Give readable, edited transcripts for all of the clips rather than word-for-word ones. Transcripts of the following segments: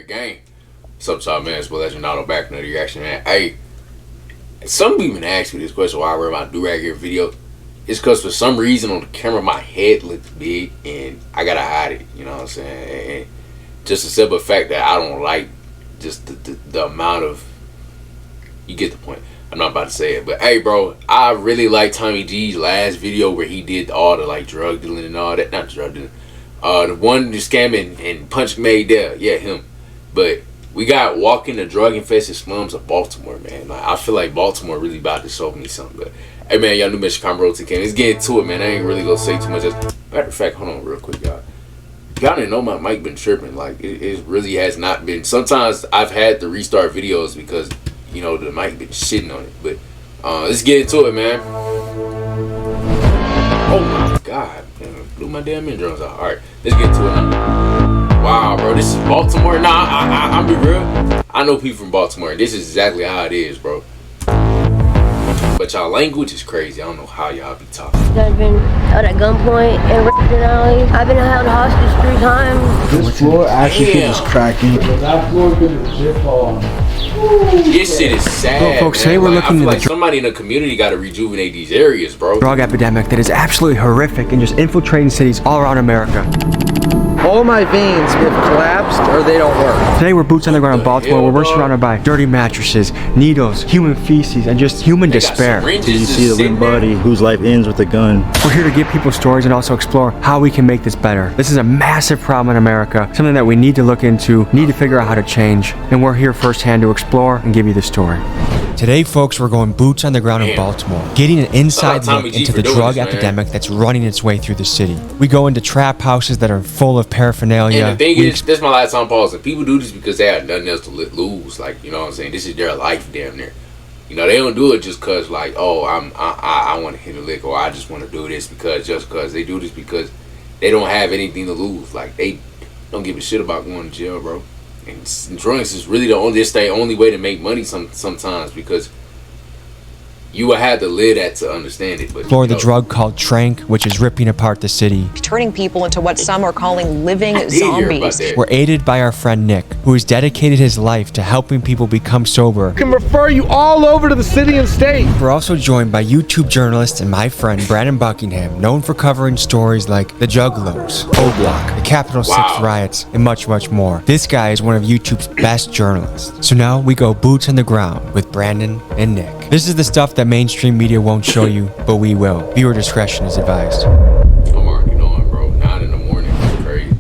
gang. What's up, man? It's Will Legendado back with another reaction, man. Hey, some people even ask me this question why I wear my do-rag every video. It's because for some reason on the camera my head looks big and I gotta hide it, you know what I'm saying? And just the simple fact that I don't like just the amount of, you get the point. I'm not about to say it, but hey, bro, I really like Tommy G's last video where he did all the like drug dealing and all that. Not drug dealing. The one the scamming and Punch made there. Yeah, him. But we got walking the drug infested slums of Baltimore, man. Like, I feel like Baltimore really about to show me something. But hey, man, y'all new Mr. Combo to Let's get into it, man. I ain't really gonna say too much. Matter of fact, hold on real quick, y'all. Y'all didn't know my mic been tripping. Like it really has not been. Sometimes I've had to restart videos because, you know, the mic been shitting on it. But let's get into it, man. Oh my god, man, blew my damn eardrums out. Alright, let's get to it now. Wow, bro, this is Baltimore. Nah, I'll be real. I know people from Baltimore, and this is exactly how it is, bro. But y'all language is crazy. I don't know how y'all be talking. I've been held at gunpoint and raped in alley. I've been held hostage 3 times. This floor actually feels cracking. That floor could legit fall on. This shit is sad. Well, folks, today we're like, looking I feel at like somebody in the community got to rejuvenate these areas, bro. drug epidemic that is absolutely horrific and just infiltrating cities all around America. All my veins have collapsed or they don't work. Today we're boots on the ground in Baltimore where we're surrounded by dirty mattresses, needles, human feces, and just human despair. Do you see the little buddy whose life ends with a gun? We're here to give people stories and also explore how we can make this better. This is a massive problem in America, something that we need to look into, need to figure out how to change, and we're here firsthand to explore and give you the story. Today, folks, we're going boots on the ground in Baltimore, getting an inside look into the drug epidemic that's running its way through the city. We go into trap houses that are full of paraphernalia. And the thing is, this is my last time pausing. People do this because they have nothing else to lose. Like, you know what I'm saying? This is their life damn near. You know, they don't do it just because, like, oh, I want to hit a lick, or I just want to do this because they do this because they don't have anything to lose. Like, they don't give a shit about going to jail, bro. And drugs is really the only way to make money sometimes, because you will have to live that to understand it. But explore the drug called Trank, which is ripping apart the city. Turning people into what some are calling living zombies. We're aided by our friend Nick, who has dedicated his life to helping people become sober. I can refer you all over to the city and state. We're also joined by YouTube journalist and my friend Brandon Buckingham, known for covering stories like the Juggalos, O-Block, the Capitol 6 riots, and much, much more. This guy is one of YouTube's best journalists. So now we go boots on the ground with Brandon and Nick. This is the stuff that mainstream media won't show you, but we will. Viewer discretion is advised. I'm already knowing, bro. 9 in the morning. It's crazy.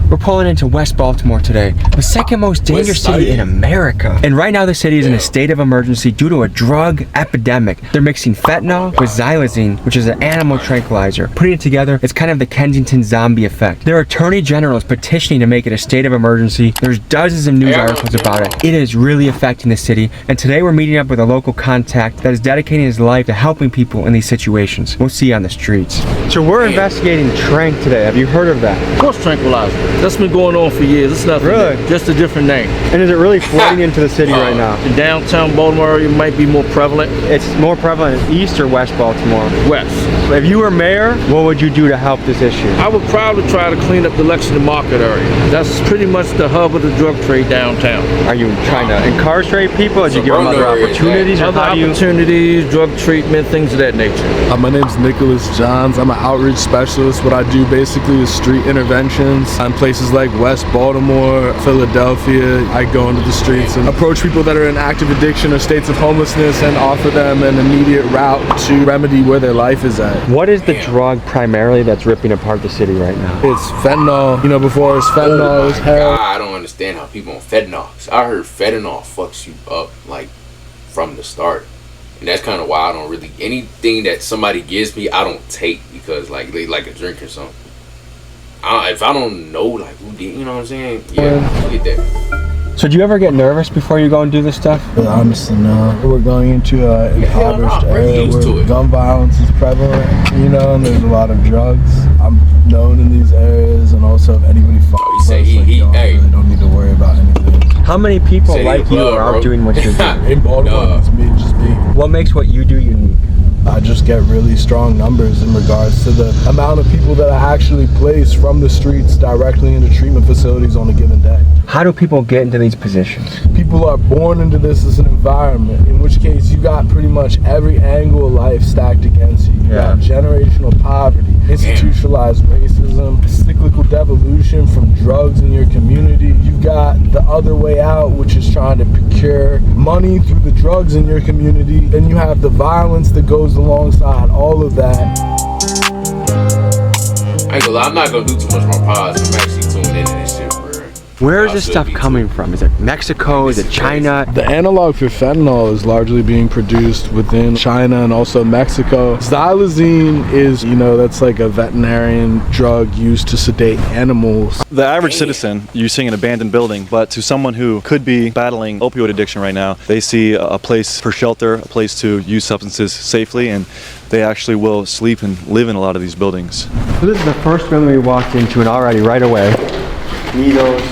We're pulling into West Baltimore today, the second most dangerous city in America. And right now the city is in a state of emergency due to a drug epidemic. They're mixing fentanyl with xylazine, which is an animal tranquilizer. Putting it together, it's kind of the Kensington zombie effect. Their attorney general is petitioning to make it a state of emergency. There's dozens of news articles about it. It is really affecting the city. And today we're meeting up with a local contact that is dedicating his life to helping people in these situations. We'll see you on the streets. So we're investigating Trank today. Have you heard of that? Of course, tranquilizer. That's been going on for years. It's nothing. Really? New. Just a different name. And is it really flooding into the city right now? The downtown Baltimore area might be more prevalent. It's more prevalent in East or West Baltimore? West. If you were mayor, what would you do to help this issue? I would probably try to clean up the Lexington Market area. That's pretty much the hub of the drug trade downtown. Are you trying to incarcerate people? Did you give them other opportunities? Or Other opportunities, drug treatment, things of that nature. My name's Nicholas Johns. I'm an outreach specialist. What I do basically is street interventions on places like West Baltimore, Philadelphia. I go into the streets and approach people that are in active addiction or states of homelessness and offer them an immediate route to remedy where their life is at. What is the drug primarily that's ripping apart the city right now? It's fentanyl. You know, before it's fentanyl, it's heroin. I don't understand how people on fentanyl. I heard fentanyl fucks you up like from the start. And that's kind of why I don't really, anything that somebody gives me, I don't take, because like a drink or something. If I don't know like who did, you know what I'm saying? Yeah, I get that. So do you ever get nervous before you go and do this stuff? But honestly, no. We're going into an impoverished area where gun violence is prevalent, you know, and there's a lot of drugs. I'm known in these areas, and also if anybody fucks say us, like, y'all really don't need to worry about anything. How many people like you are out doing what you're doing? In Baltimore, it's me, just me. What makes what you do unique? I just get really strong numbers in regards to the amount of people that I actually place from the streets directly into treatment facilities on a given day. How do people get into these positions? People are born into this as an environment, in which case you got pretty much every angle of life stacked against you. You got generational poverty, institutionalized racism, cyclical devolution from drugs in your community. You've got the other way out, which is trying to procure money through the drugs in your community. Then you have the violence that goes alongside all of that. I ain't gonna lie, I'm not gonna do too much more pause. I'm actually tuned into this shit, bro. Where is this stuff coming from? Is it Mexico? Is it China? The analog for fentanyl is largely being produced within China and also Mexico. Xylazine is, that's like a veterinarian drug used to sedate animals. The average citizen, you see an abandoned building, but to someone who could be battling opioid addiction right now, they see a place for shelter, a place to use substances safely, and they actually will sleep and live in a lot of these buildings. So this is the first building we walked into, and already right away, needles.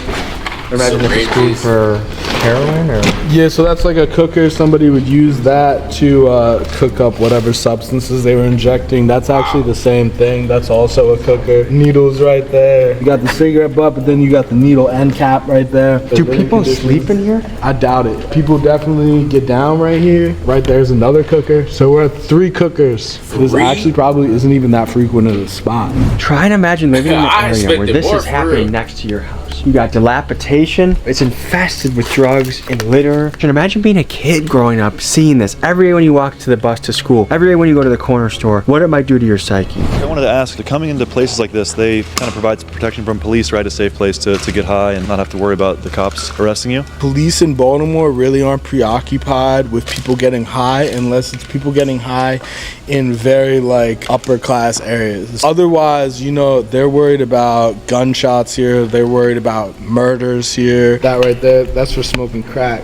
Imagine if it's food for heroin or? Yeah, so that's like a cooker. Somebody would use that to cook up whatever substances they were injecting. That's actually the same thing. That's also a cooker. Needles right there. You got the cigarette butt, but then you got the needle end cap right there. Do people sleep in here? I doubt it. People definitely get down right here. Right there's another cooker. So we're at 3 cookers. This actually probably isn't even that frequent of a spot. Try and imagine living in an area where this is happening next to your house. You got dilapidation. It's infested with drugs and litter. And imagine being a kid growing up, seeing this every day when you walk to the bus to school, every day when you go to the corner store. What it might do to your psyche. I wanted to ask, coming into places like this, they kind of provide protection from police, right? A safe place to get high and not have to worry about the cops arresting you. Police in Baltimore really aren't preoccupied with people getting high unless it's people getting high in very upper class areas. Otherwise, they're worried about gunshots here. They're worried about murders here. That right there, that's for smoking crack.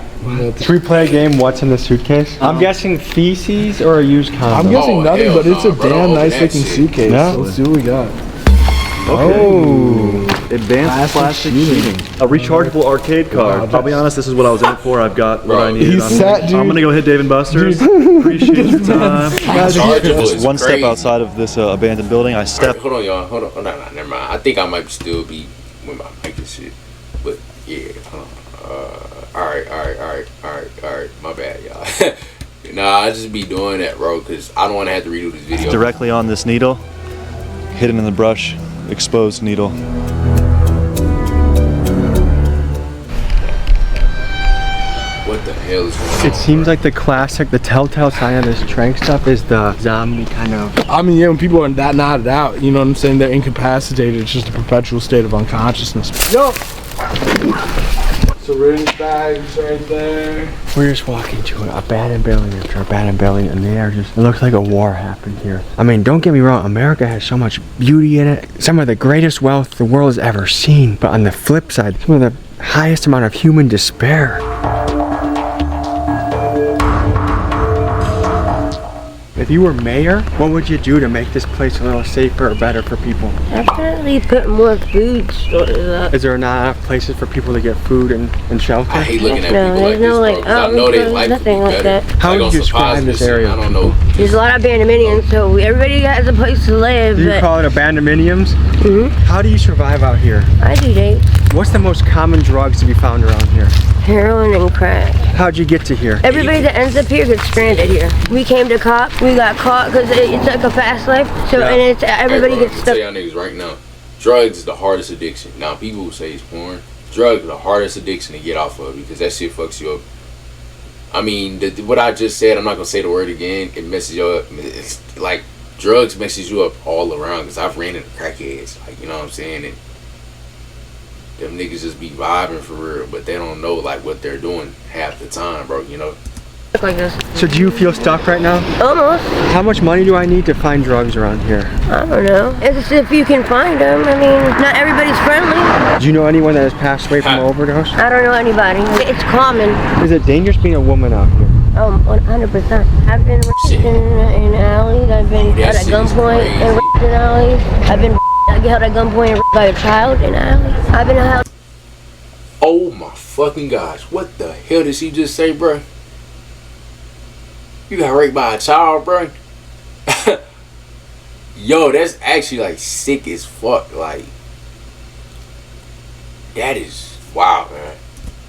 Should we play a game, what's in the suitcase? I'm guessing feces or a used condom. I'm guessing nothing, but it's a damn nice looking suitcase. Yeah. So let's see what we got. Oh, advanced plastic sheeting. A rechargeable arcade card. I'll be honest, this is what I was in it for. I've got what I need. I'm gonna go hit Dave & Buster's. Appreciate your time. Just one step outside of this abandoned building, I stepped. Hold on, y'all. Hold on. No, never mind. I think I might still be with my mic and shit. But yeah, alright. My bad, y'all. Nah, I just be doing that, bro, because I don't want to have to redo this video. Directly on this needle, hidden in the brush, exposed needle. What the hell is going on? It seems like the telltale sign of this trank stuff is the zombie kind of. I mean, yeah, when people are that nodded out, you know what I'm saying? They're incapacitated. It's just a perpetual state of unconsciousness. Yo! Syringe bags right there. We're just walking to an abandoned building after abandoned building, and it looks like a war happened here. I mean, don't get me wrong, America has so much beauty in it, some of the greatest wealth the world has ever seen, but on the flip side, some of the highest amount of human despair. If you were mayor, what would you do to make this place a little safer or better for people? Definitely put more food stores up. Is there not enough places for people to get food and shelter? I hate looking at people like this, bro, 'cause I know they like nothing like that. How would you describe this area? I don't know. There's a lot of abandonments, so everybody has a place to live. Do you call it abandonments? Mm-hmm. How do you survive out here? I do date. What's the most common drugs to be found around here? Heroin and crack. How'd you get to here? Everybody that ends up here gets stranded here. We came to cop. We got caught because it's like a fast life. So and it's everybody gets stuck. I'll tell y'all niggas right now, drugs is the hardest addiction. Now people who say it's porn, drugs are the hardest addiction to get off of because that shit fucks you up. I mean, what I just said, I'm not gonna say the word again. It messes you up. It's like drugs messes you up all around. Cause I've ran into crackheads, like, you know what I'm saying, and them niggas just be vibing for real, but they don't know like what they're doing half the time, bro. You know. Like this. So do you feel stuck right now? Almost. How much money do I need to find drugs around here? I don't know. It's if you can find them. I mean, not everybody's friendly. Do you know anyone that has passed away from an overdose? I don't know anybody. It's common. Is it dangerous being a woman out here? 100%. I've been raped in alleys. I've been held at gunpoint and raped in alleys. I've been held at gunpoint and raped by a child in alleys. I've been held. Oh my fucking gosh! What the hell did she just say, bro? You got raped by a child, bro. Yo, that's actually like sick as fuck. Like, that is wow, man.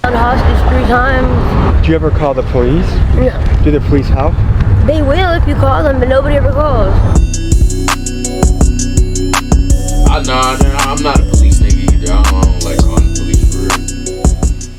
On hostage 3 times. Do you ever call the police? No. Do the police help? They will if you call them, but nobody ever calls. I'm not a police nigga either. I don't like calling the police for real.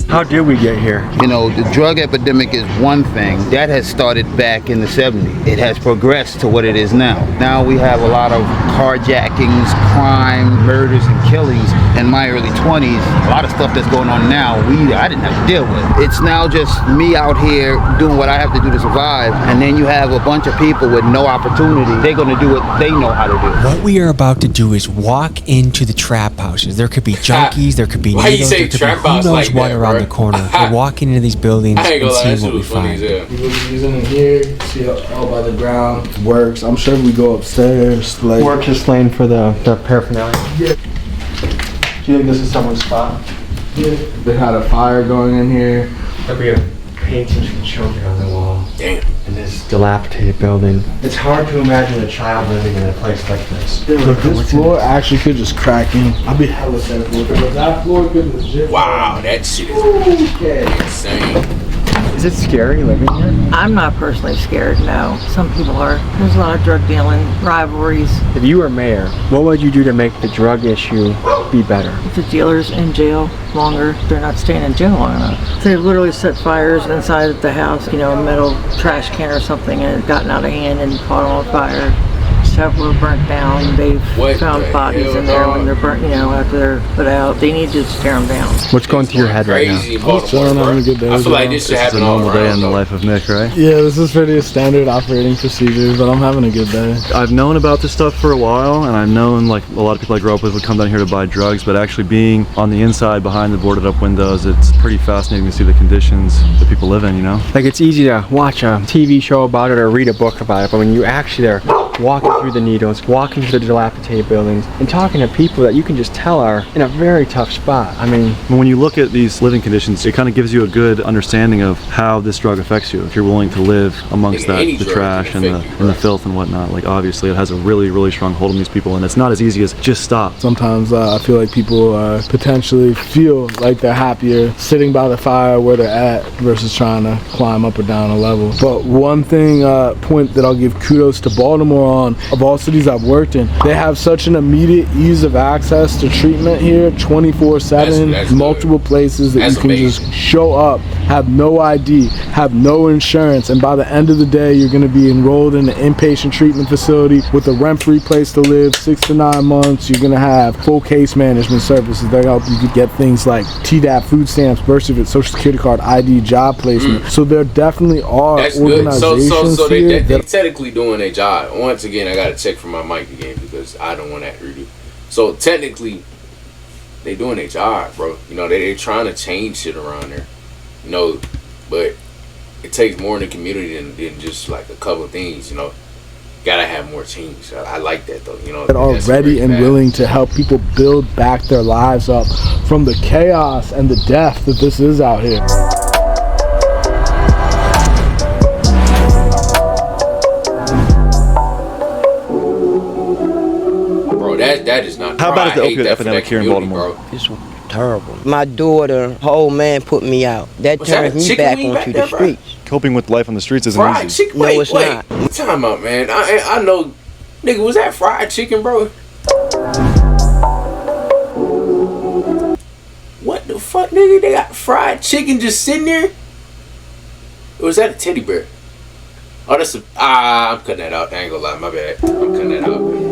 How did we get here? You know, the drug epidemic is one thing. That has started back in the 70s. It has progressed to what it is now. Now we have a lot of carjackings, crime, murders, and killings. In my early 20s, a lot of stuff that's going on now, I didn't have to deal with. It's now just me out here doing what I have to do to survive, and then you have a bunch of people with no opportunity. They're going to do what they know how to do. What we are about to do is walk into the trap houses. There could be junkies, there could be needles, there could be who knows what around the corner. We're walking into these buildings and seeing what we find. People using it here, see all by the ground. Works. I'm sure we go upstairs. Like, We're just laying for the paraphernalia. Yeah. Do you think this is someone's spot? Yeah. They had a fire going in here. We have paintings for children on the wall. Damn. In this dilapidated building. It's hard to imagine a child living in a place like this. This floor actually could just crack in. I'd be hella thankful because that floor could legit. Wow, that shit is insane. Is it scary living here? I'm not personally scared, no. Some people are. There's a lot of drug dealing, rivalries. If you were mayor, what would you do to make the drug issue be better? If the dealer's in jail longer, they're not staying in jail long enough. They literally set fires inside the house, you know, a metal trash can or something, and it gotten out of hand and caught on fire. Several are burnt down. They've found bodies in there when they're burnt, you know, after they're put out. They need to tear them down. What's going through your head right now? I'm chilling, having a good day. I feel like this should happen all normal day in the life of Nick, right? Yeah, this is pretty standard operating procedure, but I'm having a good day. I've known about this stuff for a while, and I've known like a lot of people I grew up with would come down here to buy drugs, but actually being on the inside behind the boarded up windows, it's pretty fascinating to see the conditions that people live in, you know? Like, it's easy to watch a TV show about it or read a book about it, but when you actually are walking through the needles, walking through the dilapidated buildings, and talking to people that you can just tell are in a very tough spot. I mean, when you look at these living conditions, it kind of gives you a good understanding of how this drug affects you. If you're willing to live amongst the trash and the filth and whatnot, like obviously it has a really, really strong hold on these people, and it's not as easy as just stop. Sometimes I feel like people potentially feel like they're happier sitting by the fire where they're at versus trying to climb up or down a level. But one thing, point that I'll give kudos to Baltimore on, of all cities I've worked in, they have such an immediate ease of access to treatment here, 24/7, multiple places that you can just show up, have no ID, have no insurance, and by the end of the day you're going to be enrolled in an inpatient treatment facility with a rent-free place to live, 6 to 9 months. You're going to have full case management services that help you to get things like TDAP, food stamps, birth certificate, social security card, ID, job placement. So there definitely are organizations so here they're technically doing their job. Once again, I got to check for my mic again because I don't want that redo. So technically, they doing their job, bro. You know, they're trying to change shit around there. You know, but it takes more in the community than just like a couple of things. You know, gotta have more change. I like that though. You know, that are ready and willing to help people build back their lives up from the chaos and the death that this is out here. That is not. How bad is the opioid epidemic here in Baltimore? It's terrible. My daughter, her old man put me out. That turns me back onto the streets. Coping with life on the streets isn't fried easy. Chicken? No, it's not. Time out, man. I know, nigga. Was that fried chicken, bro? What the fuck, nigga? They got fried chicken just sitting there? Or was that a teddy bear? Oh, that's a. I'm cutting that out. I ain't gonna lie. My bad. I'm cutting that out.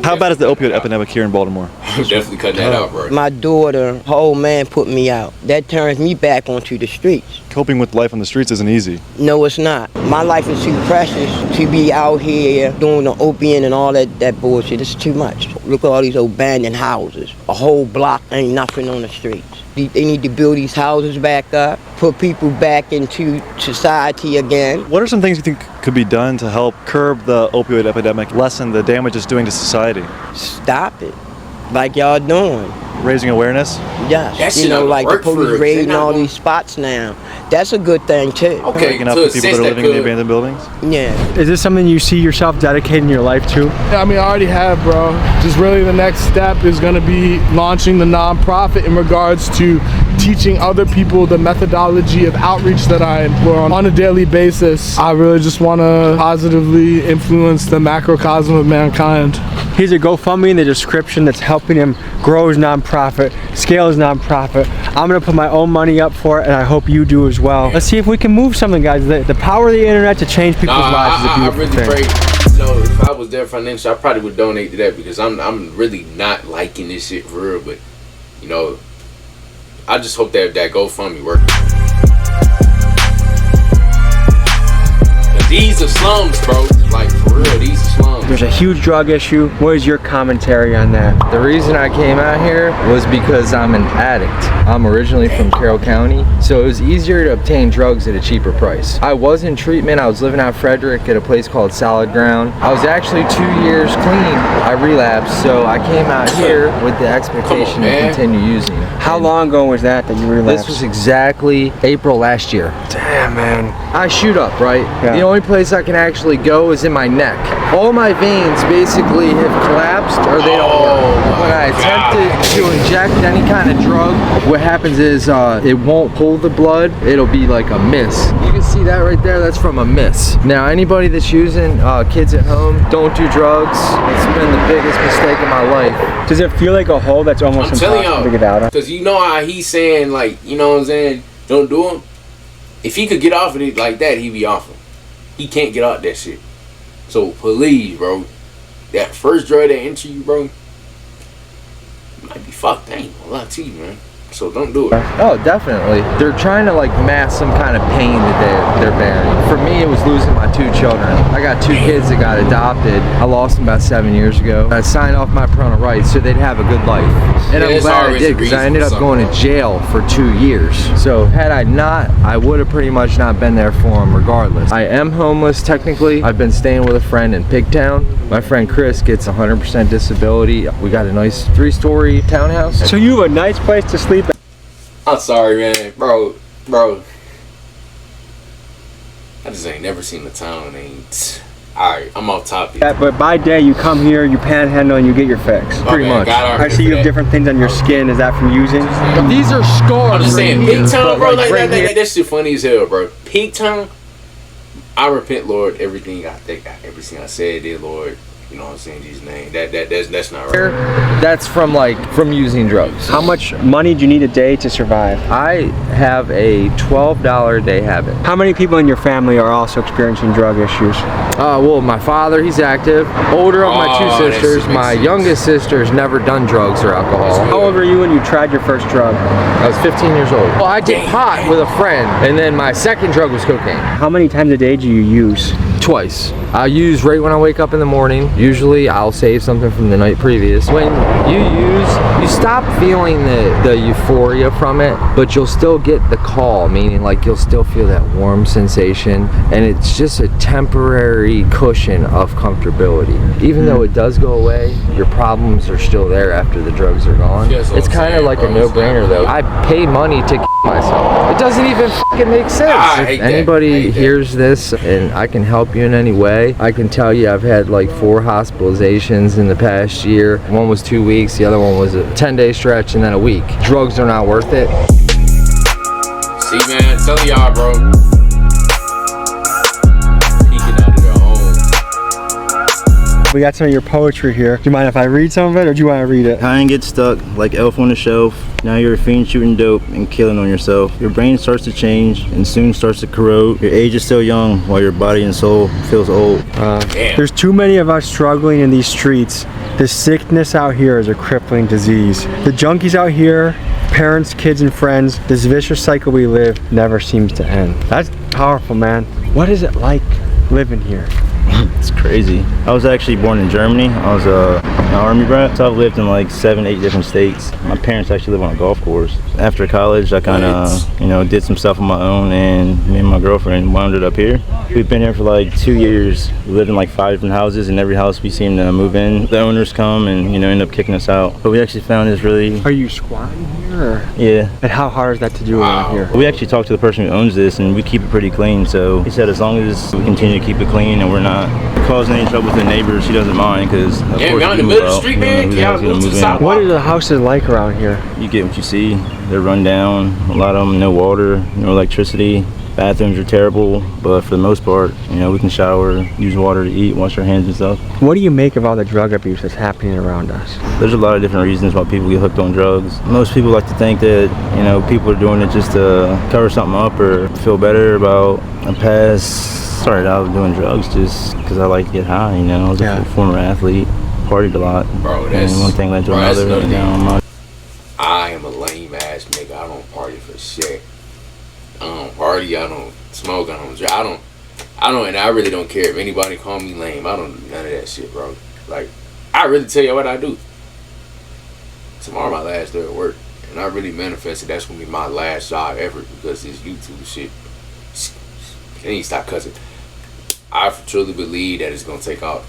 How bad is the opioid epidemic here in Baltimore? I'm definitely cutting that out, bro. My daughter, her old man put me out. That turns me back onto the streets. Coping with life on the streets isn't easy. No, it's not. My life is too precious to be out here doing the opium and all that bullshit. It's too much. Look at all these abandoned houses. A whole block ain't nothing on the streets. They need to build these houses back up, put people back into society again. What are some things you think could be done to help curb the opioid epidemic, lessen the damage it's doing to society? Stop it, like y'all doing. raising awareness. Yes, you know, like the police raiding all these spots now. That's a good thing too. Okay, Waking up the people that are living in the abandoned buildings. Yeah. Is this something you see yourself dedicating your life to? Yeah, I mean, I already have, bro. Just really the next step is gonna be launching the nonprofit in regards to teaching other people the methodology of outreach that I employ on a daily basis. I really just wanna positively influence the macrocosm of mankind. Here's a GoFundMe in the description that's helping him grow his nonprofit, scale his nonprofit. I'm gonna put my own money up for it, and I hope you do as well. Let's see if we can move something, guys. The power of the internet to change people's lives is a beautiful thing. I really pray, you know, if I was there financially, I probably would donate to that, because I'm really not liking this shit for real. But you know, I just hope that GoFundMe works. These are slums, bro. Like, for real, these are slums. There's a huge drug issue. What is your commentary on that? The reason I came out here was because I'm an addict. I'm originally from Carroll County, so it was easier to obtain drugs at a cheaper price. I was in treatment. I was living out Frederick at a place called Solid Ground. I was actually 2 years clean. I relapsed, so I came out here with the expectation to continue using it. How long ago was that you relapsed? This was exactly April last year. Damn, man. I shoot up, right? Yeah. The only place I can actually go is in my neck. All my veins basically have collapsed, or they don't work. When I attempted to inject any kind of drug, what happens is it won't pull the blood. It'll be like a miss. You can see that right there. That's from a miss. Now, anybody that's using kids at home, don't do drugs. It's been the biggest mistake of my life. Does it feel like a hole that's almost impossible to get out of? Because you know how he's saying, like, you know what I'm saying, don't do him. If he could get off of it like that, he'd be off him. He can't get out that shit. So please, bro, that first drug that enter you, bro, might be fucked. I ain't gonna lie to you, man. So don't do it. Oh, definitely. They're trying to like mask some kind of pain that they're bearing. For me, it was losing my 2 children. I got 2 kids that got adopted. I lost them about 7 years ago. I signed off my parental rights so they'd have a good life. And I'm glad I did, because I ended up going to jail for 2 years. So had I not, I would have pretty much not been there for them regardless. I am homeless technically. I've been staying with a friend in Pigtown. My friend Chris gets 100% disability. We got a nice 3-story townhouse. So you have a nice place to sleep. I'm sorry, man. Bro. I just ain't never seen the town. Alright, I'm off topic. Yeah, but by day, you come here, you panhandle, and you get your fix. Pretty much. I see you have different things on your skin. Is that from using? These are scars. I'm just saying, Pigtown, bro, like that shit funny as hell, bro. Pigtown, I repent, Lord, everything I said, dear Lord. You know what I'm saying? Jesus' name. That's not right. That's from using drugs. How much money do you need a day to survive? I have a $12 a day habit. How many people in your family are also experiencing drug issues? Well, my father, he's active. Older of my 2 sisters. My youngest sister's never done drugs or alcohol. How old were you when you tried your first drug? I was 15 years old. Well, I did pot with a friend, and then my second drug was cocaine. How many times a day do you use? Twice. I use right when I wake up in the morning. Usually I'll save something from the night previous. When you use, you stop feeling the euphoria from it, but you'll still get the call, meaning like you'll still feel that warm sensation, and it's just a temporary cushion of comfortability. Even though it does go away, your problems are still there after the drugs are gone. It's kind of like a no-brainer though. I pay money to myself. It doesn't even fucking make sense. If anybody hears this and I can help you in any way, I can tell you I've had like 4 hospitalizations in the past year. One was 2 weeks, the other one was a 10-day stretch, and then a week. Drugs are not worth it. See, man, tell y'all, bro. Peeking out of their own. We got some of your poetry here. Do you mind if I read some of it, or do you want to read it? Kind get stuck like elf on the shelf. Now you're a fiend shooting dope and killing on yourself. Your brain starts to change and soon starts to corrode. Your age is still young while your body and soul feels old. There's too many of us struggling in these streets. The sickness out here is a crippling disease. The junkies out here, parents, kids, and friends, this vicious cycle we live never seems to end. That's powerful, man. What is it like living here? It's crazy. I was actually born in Germany. I was Army brat. So I've lived in like 7, 8 different states. My parents actually live on a golf course. After college, I kind of, you know, did some stuff on my own, and me and my girlfriend wound up here. We've been here for like 2 years. We lived in like 5 different houses, and every house we seem to move in, the owners come and, you know, end up kicking us out. But we actually found this really... Are you squatting here? Or? Yeah. And how hard is that to do around here? We actually talked to the person who owns this, and we keep it pretty clean. So he said as long as we continue to keep it clean and we're not causing any trouble with the neighbors, he doesn't mind, because of course in the middle of the street, man. What are the houses like around here? You get what you see. They're run down. A lot of them, no water, no electricity. Bathrooms are terrible, but for the most part, you know, we can shower, use water to eat, wash our hands and stuff. What do you make of all the drug abuse that's happening around us? There's a lot of different reasons why people get hooked on drugs. Most people like to think that, you know, people are doing it just to cover something up or feel better about a past. Started out doing drugs just because I like to get high, you know. I was a former athlete, partied a lot. Bro, that's... And one thing led to another, and now I'm out. I am a lame ass nigga. I don't party for shit. I don't party, I don't smoke, I don't drink, I don't, and I really don't care if anybody call me lame. I don't do none of that shit, bro. Like, I really tell you what I do. Tomorrow my last day at work, and I really manifested that's gonna be my last job ever, because this YouTube shit, I need to stop cussing. I truly believe that it's gonna take off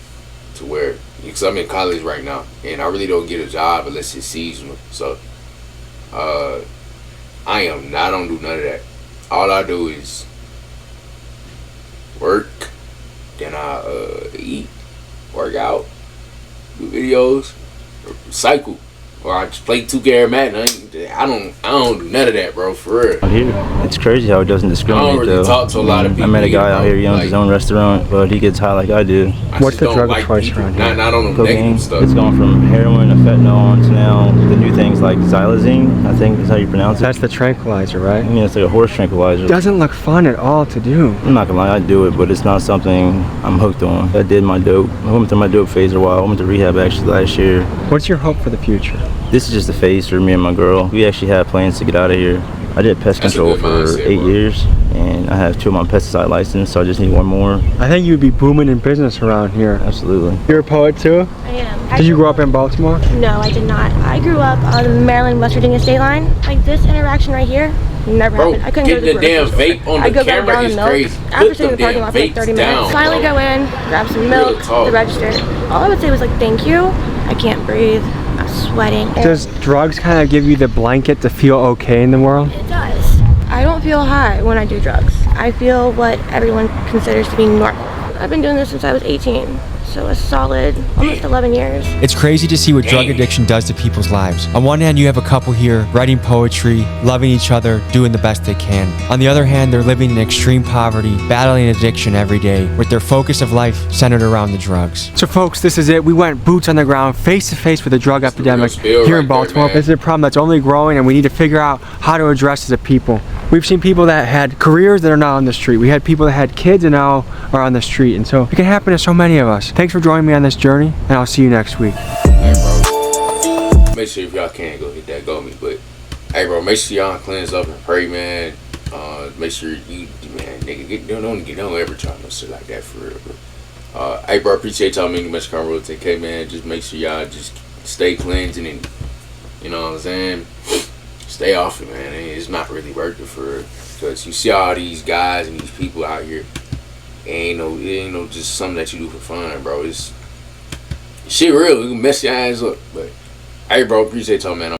to where, because I'm in college right now, and I really don't get a job unless it's seasonal. So, I don't do none of that. All I do is work, then I eat, work out, do videos, cycle, or I just play 2K or Madden. I don't do none of that, bro, for real. Here, it's crazy how it doesn't discriminate. I don't really talk to a lot of people. I met a guy out here, he owns his own restaurant, but he gets high like I do. What's the drug of choice around here? Not on the negative stuff. It's gone from heroin to fentanyl to now the new things like xylazine, I think is how you pronounce it. That's the tranquilizer, right? I mean, it's like a horse tranquilizer. Doesn't look fun at all to do. I'm not gonna lie, I do it, but it's not something I'm hooked on. I did my dope. I went through my dope phase for a while. I went to rehab actually last year. What's your hope for the future? This is just a phase for me and my girl. We actually have plans to get out of here. I did pest control for 8 years, and I have 2 of my pesticide license, so I just need 1 more. I think you'd be booming in business around here. Absolutely. You're a poet too? I am. Did you grow up in Baltimore? No, I did not. I grew up on the Maryland-West Virginia state line. Like this interaction right here never happened. I couldn't go to the damn vape on the camera is crazy. After sitting in the parking lot for like 30 minutes. Finally go in, grab some milk, the register. All I would say was like, thank you. I can't breathe. I'm sweating. Does drugs kind of give you the blanket to feel okay in the world? It does. I don't feel high when I do drugs. I feel what everyone considers to be normal. I've been doing this since I was 18. So a solid, almost 11 years. It's crazy to see what drug addiction does to people's lives. On one hand, you have a couple here writing poetry, loving each other, doing the best they can. On the other hand, they're living in extreme poverty, battling addiction every day, with their focus of life centered around the drugs. So folks, this is it. We went boots on the ground, face to face with the drug epidemic here in Baltimore. This is a problem that's only growing, and we need to figure out how to address as a people. We've seen people that had careers that are now on the street. We had people that had kids and now are on the street. And so it can happen to so many of us. Thanks for joining me on this journey, and I'll see you next week. Hey, bro. Make sure if y'all can go hit that go me. But hey, bro, make sure y'all cleanse up and pray, man. Make sure you, man, nigga, don't ever try no shit like that for real, bro. Hey, bro, appreciate y'all making much convo with TK, man. Just make sure y'all just stay cleansing and, you know what I'm saying? Stay off it, man. It's not really worth it for real. Because you see all these guys and these people out here. It ain't no just something that you do for fun, bro. It's shit real. You can mess your eyes up. But hey, bro, appreciate y'all, man.